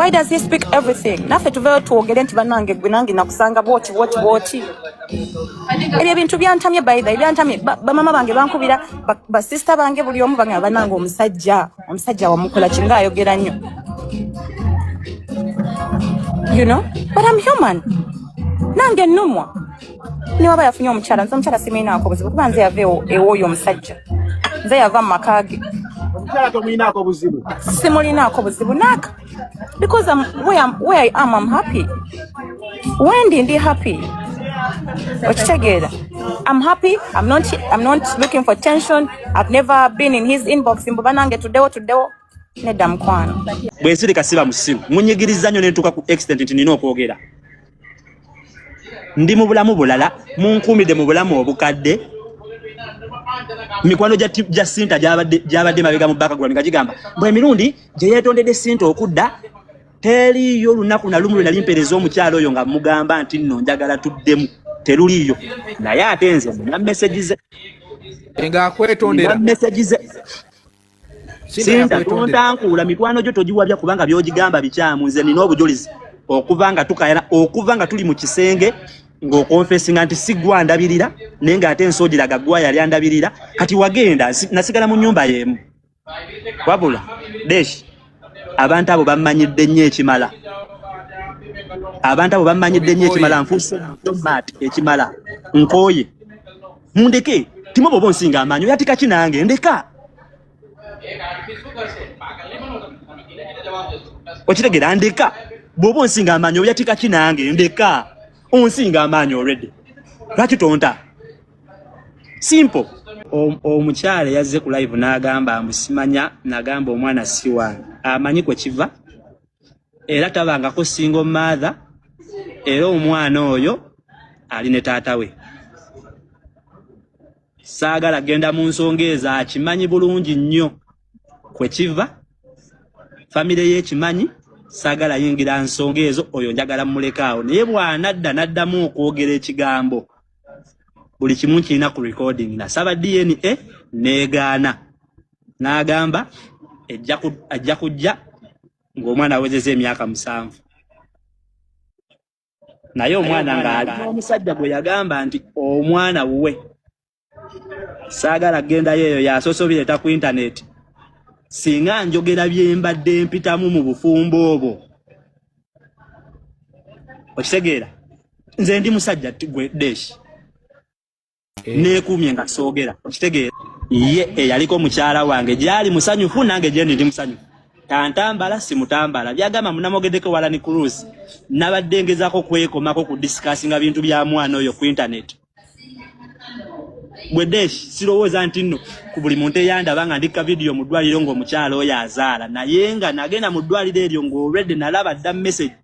Why does he speak everything? Nafe tuveyo tuogere nti banange gwe nange nakusanga bwoti. Ebyo bintu byantamye baida byantamye bamama bange bankubira ba sister bange buli omu bange banange omusajja wamukola kinga ayogera nnyo. You know? But I'm human. Nange nnumwa. Ni waba yafunye omukyala nze omukyala simina akobuzibu kuba nze yave ewoyo omusajja. Nze yava mu makage. Omukyala tomulina akobuzibu. Simulina akobuzibu naka. Because where I am, I'm happy. When did he happy? I'm happy. I'm not looking for tension. I've never been in his inbox. Mbubanange tudewo. Nedda mukwano. Bwesire kasiba musimu. Munyigiriza nnyo nentuka ku accident nti nina okwogera. Ndi mu bulamu bulala, munkumide mu bulamu obukadde. Mikwano ja Sinta gyabadde mabega mu background ngagigamba. Bwe mirundi gye yetondedde Sinta okudda teriyo lunaku na lumu nali mpereza omukyalo oyo nga mugamba nti nno njagala tuddemu teruliyo. Naye ate nze na messages nga akwetondera. Messages Sinta tuntankula mikwano gyo togiwabya kubanga byogigamba bikyamu nze nina obujulizi okuva nga tuli mu kisenge ng'okonfessinga nti sigwa ndabirira nenga ate nsogiraga gwa yali andabirira kati wagenda nasigala mu nyumba yemu wabula desh abantu abo bamanyidde nnyo ekimala nfuuse tomate ekimala nkoye mundeke timo bobo nsinga amanyo yatika kinange ndeka okitegera ndeka bobo nsinga amanyo yatika kinange ndeka onsinga amanyo already lwaki tonta simple. Omukyala yazze ku live n'agamba amusimanya n'agamba omwana si wange amanyi kwe kiva era tabangako single mother era omwana oyo ali ne taata we saagala genda mu nsonga ezo akimanyi bulungi nnyo kwe kiva family ye kimanyi saagala yingira nsonga ezo oyo njagala mulekaawo naye bw'anadda n'addamu okwogera ekigambo buli kimu kirina ku recording nasaba DNA negaana n'agamba ajja kujja ng'omwana awezezza emyaka 7 naye omwana ng'ali omusajja gwe yagamba nti omwana wuwe saagala gendayo eyo yasosobireta ku internet singa njogera byembadde mpitamu mu bufumbo obwo okitegeera nze ndi musajja gwe desh nekumye nga soogera okitegeera ye eyaliko mukyala wange gyali musanyufu nange gye ndi musanyufu tantambala simutambala byagamba munamogeddeko wala ni cruise nabadde ngezako kwekomako ku discussinga bintu bya mwana oyo ku internet bwedesh sirowooza nti nno ku buli muntu eyandaba nga ndika video mu ddwaliro ng'omukyala oyo azaala naye nga nagenda mu ddwaliro eryo ng'already nalaba dda message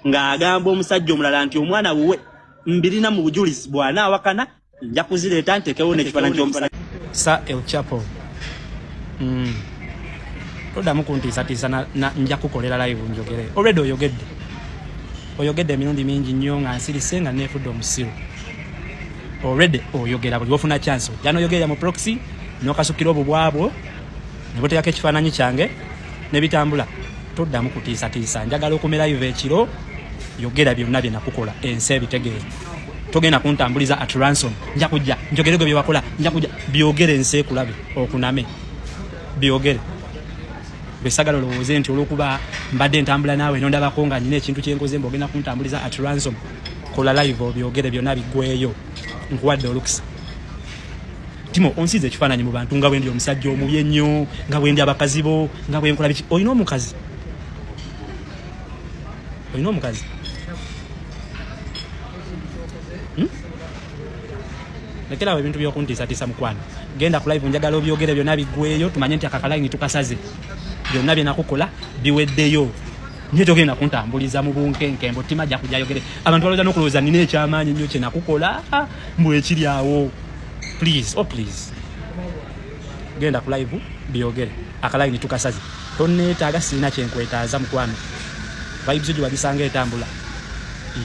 ng'agamba omusajja omulala nti omwana wuwe mbirina mu bujulizi bw'anaawakana nja kuzireeta ntekewo n'ekifaananyi ky'omusajja Sa El Chapo. Todamu kuntiisatiisa nja kukolera live njogere. Already oyogedde emirundi mingi nnyo nga nsirise nga neefudde omusiru. Already oyogera buli wofuna chance. Jano oyogera mu proxy n'okasukira obubwabwo ne buteekako ekifaananyi kyange ne bitambula. Todamu kutiisatiisa njagala okumera live ekiro yogera byonna bye nakukola ensi ebitegeere. Togenda kuntambuliza at ransom nja kujja njogerego bye wakola nja kujja byogere ensi ekulabe okuname byogere besagala olowooze nti olwokuba mbadde ntambula naawe nondabako nga nyina ekintu kyenkoze mbogenda kuntambuliza at ransom kola live byogere byonna biggweeyo nkuwadde olukisa timo onsize ekifaananyi mu bantu nga bwendi omusajja omubi ennyo nga bwendi abakazi bo nga bwenkola biki olina omukazi lekera ebintu by'okuntiisatiisa mukwano genda ku live njagala obyogere byonna biggweeyo tumanye nti akakalayini tukasaze byonna bye nakukola biweddeyo nye togenda kuntambuliza mu bunkenke mbo tima ajja kujja ayogere abantu balowooza n'okulowooza nina ekyamaanyi nnyo kye nakukola mbu ekiri awo please genda ku live byogere akalayini tukasaze tonneetaaga sirina kyenkwetaaza mukwano vibes gye wagisanga etambula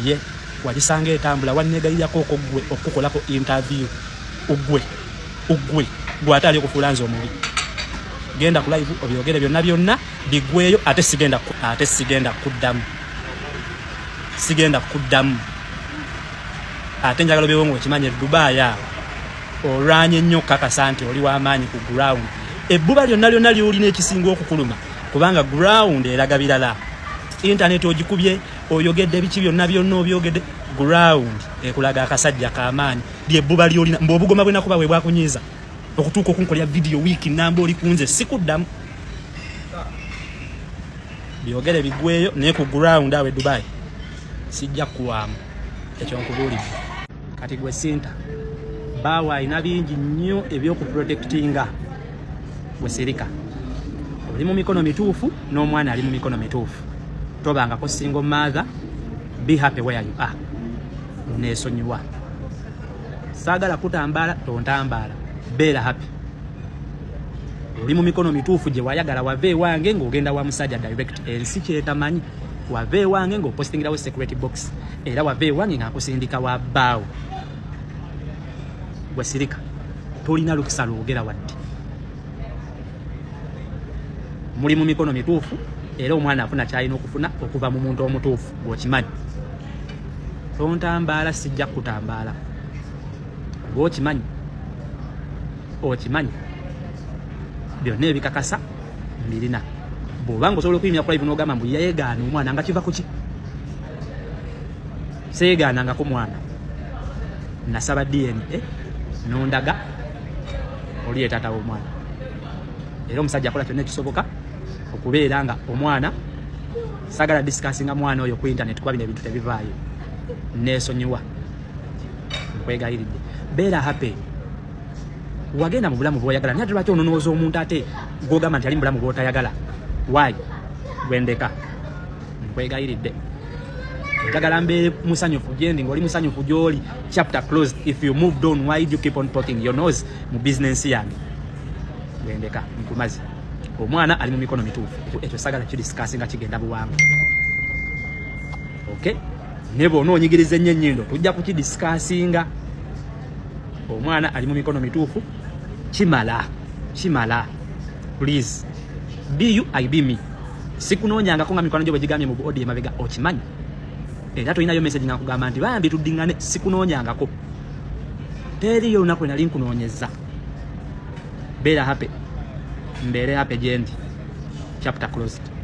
ye wagisanga etambula wannegalirako okogwe okukolako interview ugwe gwate ali okufuula nze omubi genda ku live obyogere byonna bigweyo ate sigenda kuddamu ate njagala bewo ng'okimanye Dubai awo olwanye nnyo kakasa nti oli w'amaanyi ku ground ebbuba lyonna lyolina ekisinga okukuluma kubanga ground eraga birala internet ogikubye oyogedde biki byonna obyogedde ground ekulaga akasajja k'amaanyi lyebbuba lyolina mb'obugoma bwe nakuba bwe bwakunyiiza okutuuka okunkolera video wiiki namba oli kunze sikuddamu byogere bigweyo naye ku ground awe Dubai sijja kuwaamu ekyo nkubuulidde kati gwe Sinta baawa alina bingi nnyo ebyokuprotectinga gwe Sirika oli mu mikono mituufu n'omwana ali mu mikono mituufu tobangako single mother be happy where you are neesonyiwa saagala kutambala tontambala beera happy oli mu mikono mituufu gye wayagala wave wange ng'ogenda wa musajja direct ensi kyetamanyi wave wange ng'opostingirawo security box era wave wange ng'akusindika wa bbaawo gwe Sirika tolina lukisa lwogera wadde muli mu mikono mituufu era omwana afuna kyalina okufuna okuva mu muntu omutuufu bw'okimanyi tontambaala sijja kutambaala bw'okimanyi okimanyi byonna ebikakasa mbirina bw'obanga osobola okuyimira ku live n'ogamba mbu yeegaana omwana nga kiva ku ki seegaanangako mwana nasaba DNA nondaga oli yetaata w'omwana era omusajja akola kyonna ekisoboka okubeera nga omwana sagala discussinga mwana oyo ku internet kuba bino ebintu tebivaayo neesonyiwa nkwegayiridde beera happy wagenda mu bulamu bw'oyagala naye ate lwaki ononooza omuntu ate gw'ogamba nti ali mu bulamu bw'otayagala why gwendeka nkwegayiridde njagala mbeere musanyufu gyendi ng'oli musanyufu gy'oli chapter closed if you moved on why do you keep on poking your nose mu business yange gwendeka nkumazi omwana ali mu mikono mituufu ekyo sagala kidiscussing nga kigenda buwanvu okay ne bw'ona onyigiriza ennyo ennyindo tujja kukidiscussinga omwana ali mu mikono mituufu kimala please be you I be me sikunoonyangako nga mikwano gyo bwe gigambye mu buodi emabega okimanyi era tolinayo message nga nkugamba nti bambi tuddingane sikunoonyangako teriyo olunaku lwe nali nkunoonyeza beera happy mbeere happy gyendi chapter closed